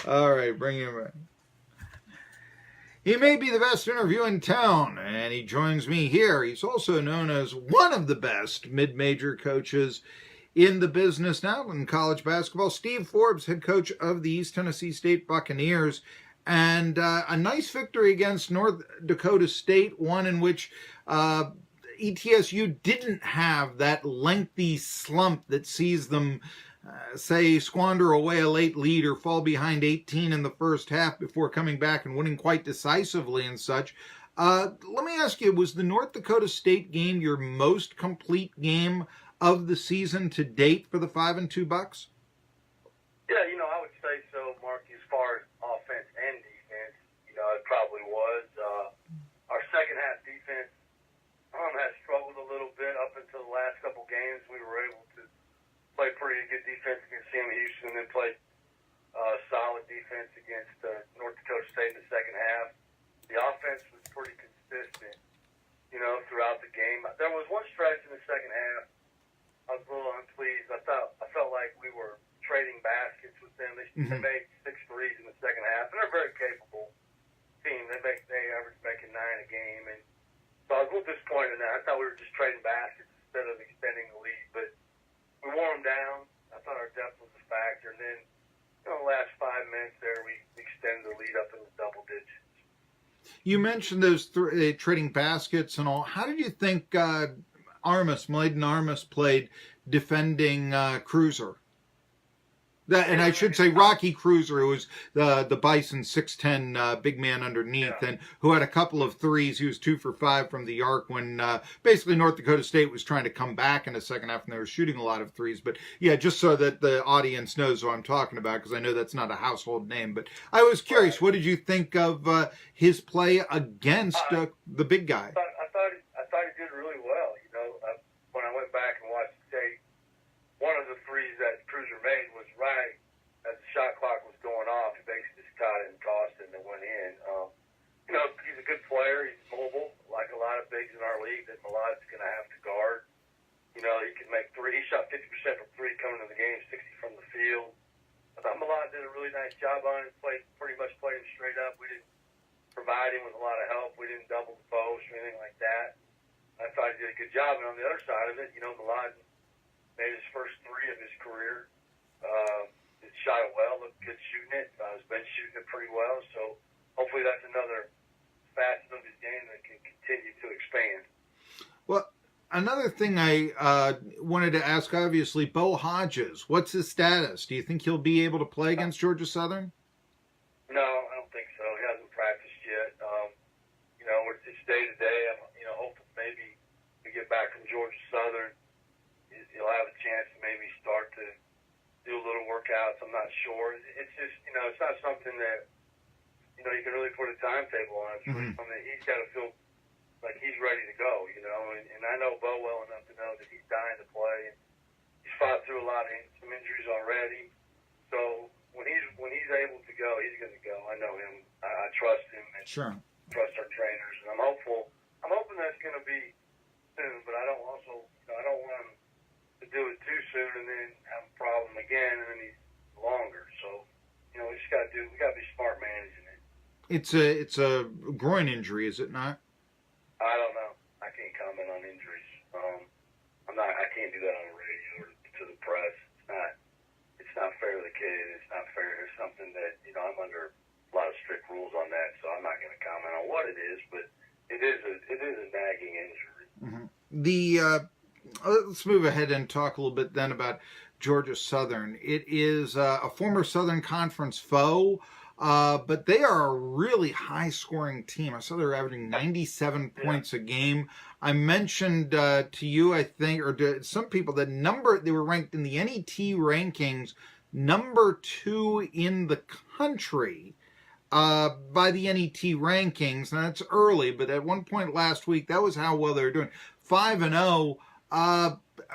All right, bring him in. He may be the best interview in town, and he joins me here. He's also known as one of the best mid-major coaches in the business now in college basketball. Steve Forbes, head coach of the East Tennessee State Buccaneers. And a nice victory against North Dakota State, one in which ETSU didn't have that lengthy slump that sees them say, squander away a late lead or fall behind 18 in the first half before coming back and winning quite decisively and such. Let me ask you, was the North Dakota State game your most complete game of the season to date for the 5-2 Bucks? Yeah, I would say so, Marky, as far as offense and defense. It probably was. Our second half defense has struggled a little bit up until the last couple games. We were able to play pretty good defense against Sam Houston, and then played solid defense against North Dakota State in the second half. The offense was pretty consistent, throughout the game. There was one stretch in the second half I was a little unpleased. I felt like we were trading baskets with them. They made 6 threes in the second half, and they're a very capable team. They average making 9 a game, and so I was a little disappointed in that. I thought we were just trading baskets instead of extending the lead, but we wore them down. I thought our depth was a factor, and then the last 5 minutes there, we extended the lead up in the double digits. You mentioned those trading baskets and all. How did you think Mladen Armas played defending Cruiser? And I should say Rocky Cruiser, who was the Bison 6'10" big man underneath, and who had a couple of threes. He was 2 for 5 from the arc when basically North Dakota State was trying to come back in the second half, and they were shooting a lot of threes. But yeah, just so that the audience knows who I'm talking about, because I know that's not a household name. But I was curious, what did you think of his play against the big guy? I thought he did really well. When I went back and watched the tape, one of the threes that Cruiser made was right as the shot clock was going off. He basically just caught it and tossed it and it went in. He's a good player. He's mobile, like a lot of bigs in our league that Mladen's going to have to guard. He can make 3. He shot 50% from 3 coming into the game, 60 from the field. I thought Mladen did a really nice job on it. Pretty much played him straight up. We didn't provide him with a lot of help. We didn't double the post or anything like that. I thought he did a good job. And on the other side of it, Mladen made his first 3 of his career. He shot it well, looked good shooting it. He's been shooting it pretty well. So hopefully that's another facet of his game that can continue to expand. Well, another thing I wanted to ask, obviously, Bo Hodges. What's his status? Do you think he'll be able to play against Georgia Southern? No, I don't think so. He hasn't practiced yet. It's day-to-day. I'm hoping maybe we get back from Georgia Southern, he'll have a chance to maybe start to do a little workouts. I'm not sure. It's just, it's not something that, you can really put a timetable on. It's really something that he's got to feel like he's ready to go, and I know Bo well enough to know that he's dying to play. He's fought through a lot of some injuries already. So when he's able to go, he's going to go. I know him. I trust him and trust our trainers, and I'm hoping that's going to be soon, but I don't want him to do it too soon and then have a problem again and then he's longer. So, we got to be smart managing it. It's a groin injury, is it not? I don't know. I can't comment on injuries. I can't do that on the radio or to the press. It's not fair to the kid. It's not fair. It's something that, I'm under a lot of strict rules on that, so I'm not going to comment on what it is, but it is a nagging injury. Let's move ahead and talk a little bit then about Georgia Southern. It is a former Southern Conference foe, but they are a really high-scoring team. I saw they're averaging 97 points a game. I mentioned to you, I think, or to some people, that they were ranked in the NET rankings number 2 in the country by the NET rankings. Now, it's early, but at one point last week, that was how well they were doing. 5-0.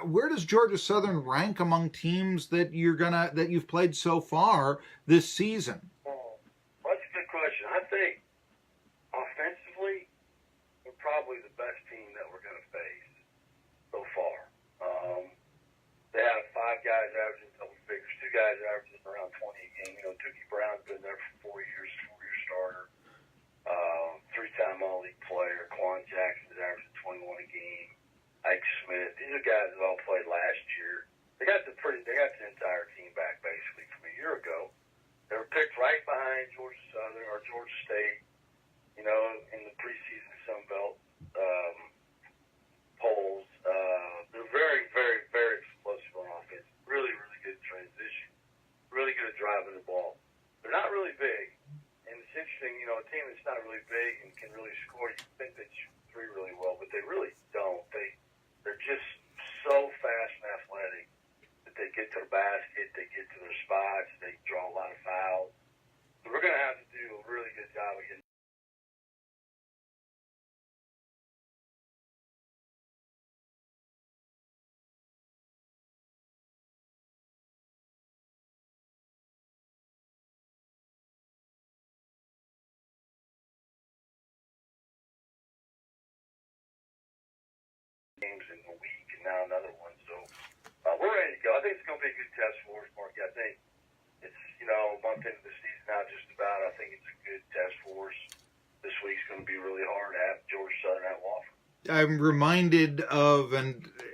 Where does Georgia Southern rank among teams that you've played so far this season? Well, that's a good question. I think offensively, we're probably the best team that we're going to face so far. They have 5 guys averaging double figures, 2 guys averaging around 20 a game. Tookie Brown's Georgia State, you know, in the preseason Sun Belt polls. They're very, very, very explosive on offense. Really, really good transition. Really good at driving the ball. They're not really big. And it's interesting, you know, a team that's not really big and can really score, you think they shoot three really well, but they really don't. They're just so fast and athletic that they get to the basket, they get to their spots, they draw a lot of fouls. So we're going to have to do a really good job of getting games in a week and now another one. So we're ready to go. I think it's going to be a good test for us, Marky. I think it's, you know, a month into the season now just about. I think it's a good test for us. This week's going to be really hard at Georgia Southern at Wofford. I'm reminded of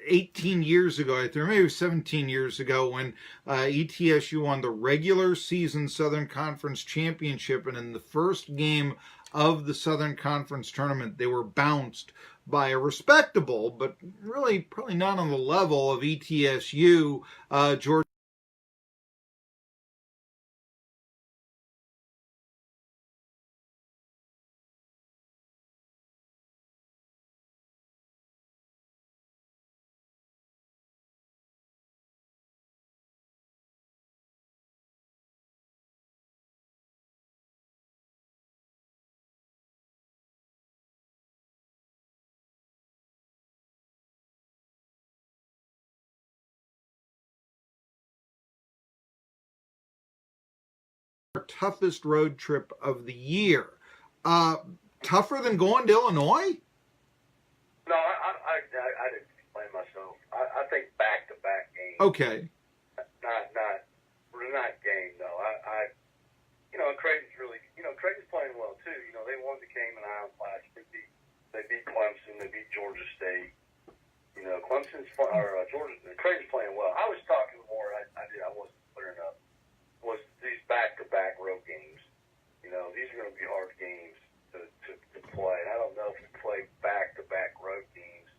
18 years ago, I think, or maybe 17 years ago, when ETSU won the regular season Southern Conference Championship, and in the first game of the Southern Conference tournament, they were bounced by a respectable, but really probably not on the level of ETSU, Georgia. Toughest road trip of the year. Tougher than going to Illinois? No, I didn't explain myself. I think back-to-back games. Okay. Not game, though. You know, Creighton's really, you know, Creighton's playing well, too. You know, they won the Cayman Islands last year. They beat Clemson. They beat Georgia State. You know, Creighton's playing well. I was talking more, I wasn't clear enough, was these back-to-back road games. You know, these are going to be hard games to play. And I don't know if we play back-to-back road games.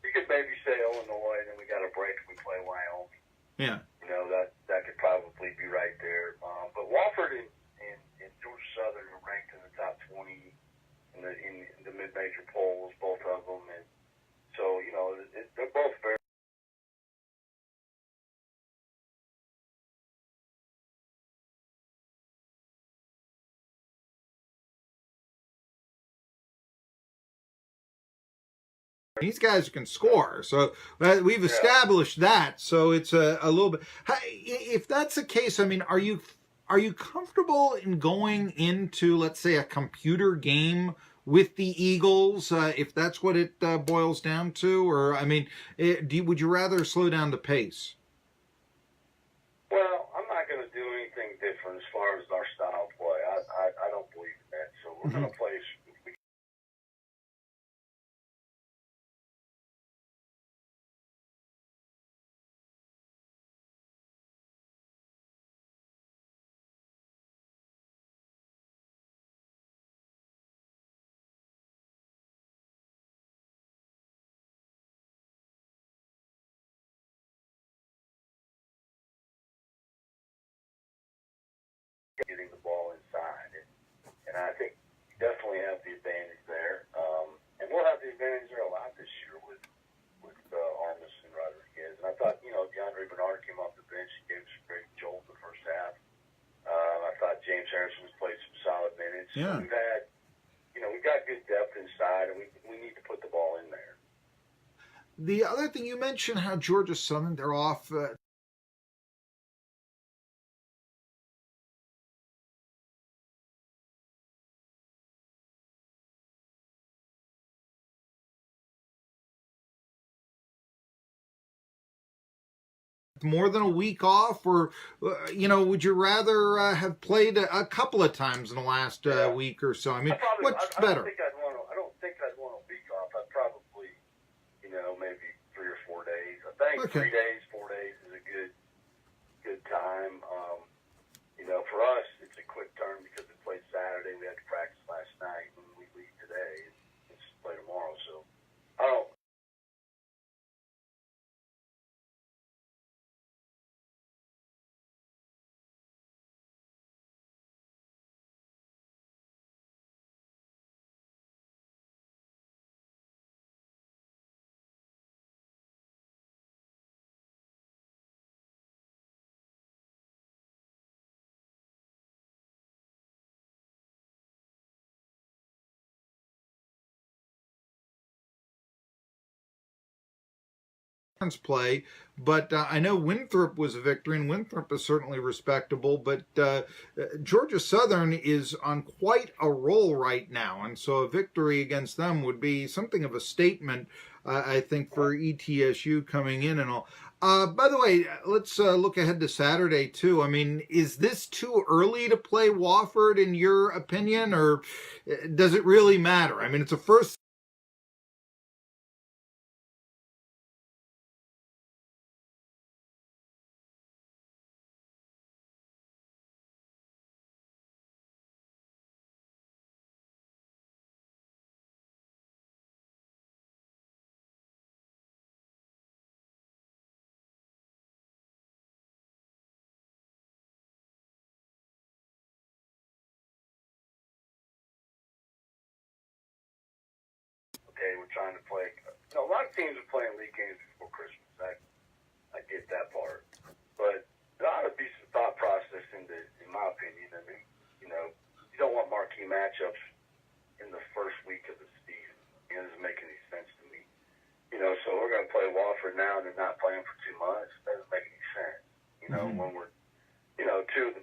You could maybe say Illinois, and then we got a break if we play Wyoming. Yeah. You know, that could probably be right there. But Wofford and Georgia Southern are ranked in the top 20 in the mid-major polls, both of them. And so, you know, they're both very. These guys can score, so we've established that. So it's a little bit. If that's the case, I mean, are you comfortable in going into, let's say, a computer game with the Eagles, if that's what it boils down to? Or, I mean, would you rather slow down the pace? Well, I'm not going to do anything different as far as our style of play. I don't believe in that. So we're going to play. Getting the ball inside, and I think we definitely have the advantage there, and we'll have the advantage there a lot this year with Armas and Rodriguez. And I thought, you know, DeAndre Bernard came off the bench, he gave us a great jolt the first half. I thought James Harrison's played some solid minutes. Yeah. So we've had, you know, we've got good depth inside, and we need to put the ball in there. The other thing you mentioned, how Georgia Southern, they're off. More than a week off, or you know, would you rather have played a couple of times in the last week or so? I mean, what's better? I don't think I'd want a week off. I'd probably, you know, maybe 3 or 4 days. I think 3 days, 4 days is a good time. You know, for us, it's a quick turn because we played Saturday. We had to practice play, but I know Winthrop was a victory, and Winthrop is certainly respectable, but Georgia Southern is on quite a roll right now, and so a victory against them would be something of a statement, I think, for ETSU coming in and all. By the way, let's look ahead to Saturday, too. I mean, is this too early to play Wofford, in your opinion, or does it really matter? I mean, it's a first. Okay, we're trying to play. You know, a lot of teams are playing league games before Christmas. I get that part, but there ought to be some thought process in my opinion. I mean, you know, you don't want marquee matchups in the first week of the season. It doesn't make any sense to me. You know, so we're going to play Wofford now and then not play them for 2 months. It doesn't make any sense. You know, when we're, you know, two of the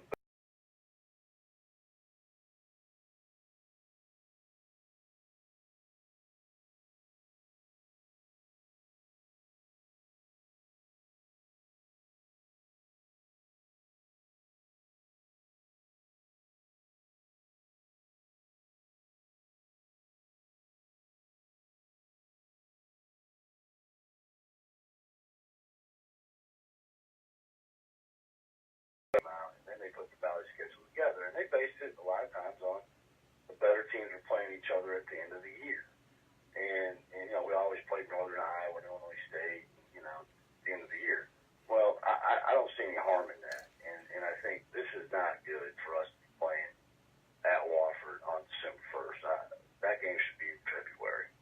out, and then they put the Valley schedule together, and they base it a lot of times on the better teams are playing each other at the end of the year. And you know, we always played Northern Iowa and Illinois State, you know, at the end of the year. Well, I don't see any harm in that, and I think this is not good for us to be playing at Wofford on December 1st. That game should be in February.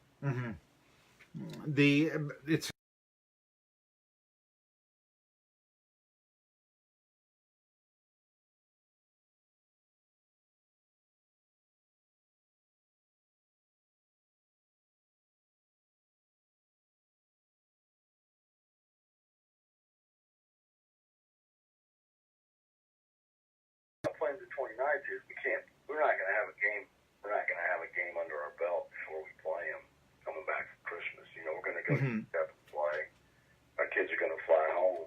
It's Playing the 29th is we're not going to have a game. We're not going to have a game under our belt before we play them coming back from Christmas. You know, we're going to go step and play. Our kids are going to fly home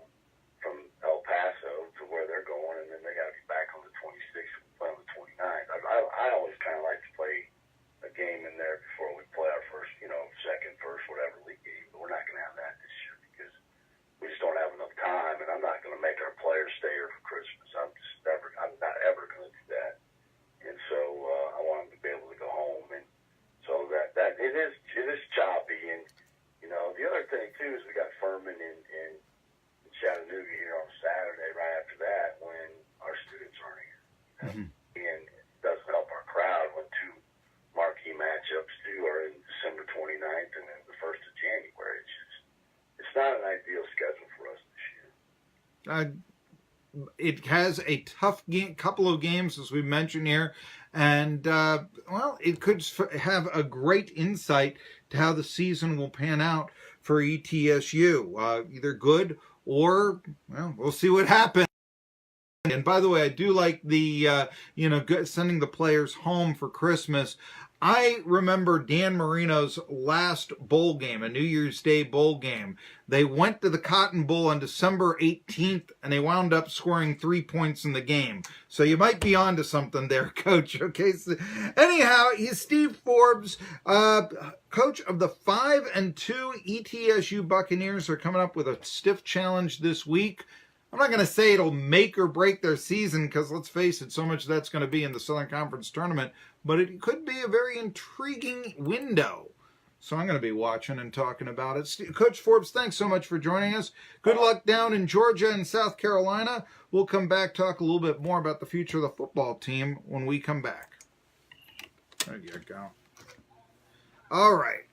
from El Paso to where they're going, and then they got to be back on the 26th and play on the 29th. I always kind of like to play a game in there before we play our first, you know, second, first, whatever league game. But we're not going to have that this year because we just don't have enough time, and I'm not going to make our players stay here for Christmas. I'm not ever going to do that. And so I want them to be able to go home, and so that it is choppy. And you know, the other thing too is we got Furman in Chattanooga here on Saturday. Right after that, when our students aren't here, you know? And it doesn't help our crowd when two marquee matchups too are in December 29th and then the 1st of January. It's not an ideal schedule for us this year. It has a tough couple of games, as we mentioned here, and well, it could have a great insight to how the season will pan out for ETSU, either good or, well, we'll see what happens. And by the way, I do like the sending the players home for Christmas. I remember Dan Marino's last bowl game, a New Year's Day bowl game. They went to the Cotton Bowl on December 18th, and they wound up scoring 3 points in the game. So you might be onto something there, Coach. Okay. So anyhow, he's Steve Forbes, coach of the 5-2 ETSU Buccaneers. Are coming up with a stiff challenge this week. I'm not going to say it'll make or break their season because, let's face it, so much of that's going to be in the Southern Conference Tournament, but it could be a very intriguing window. So I'm going to be watching and talking about it. Coach Forbes, thanks so much for joining us. Good luck down in Georgia and South Carolina. We'll come back, talk a little bit more about the future of the football team when we come back. There you go. All right.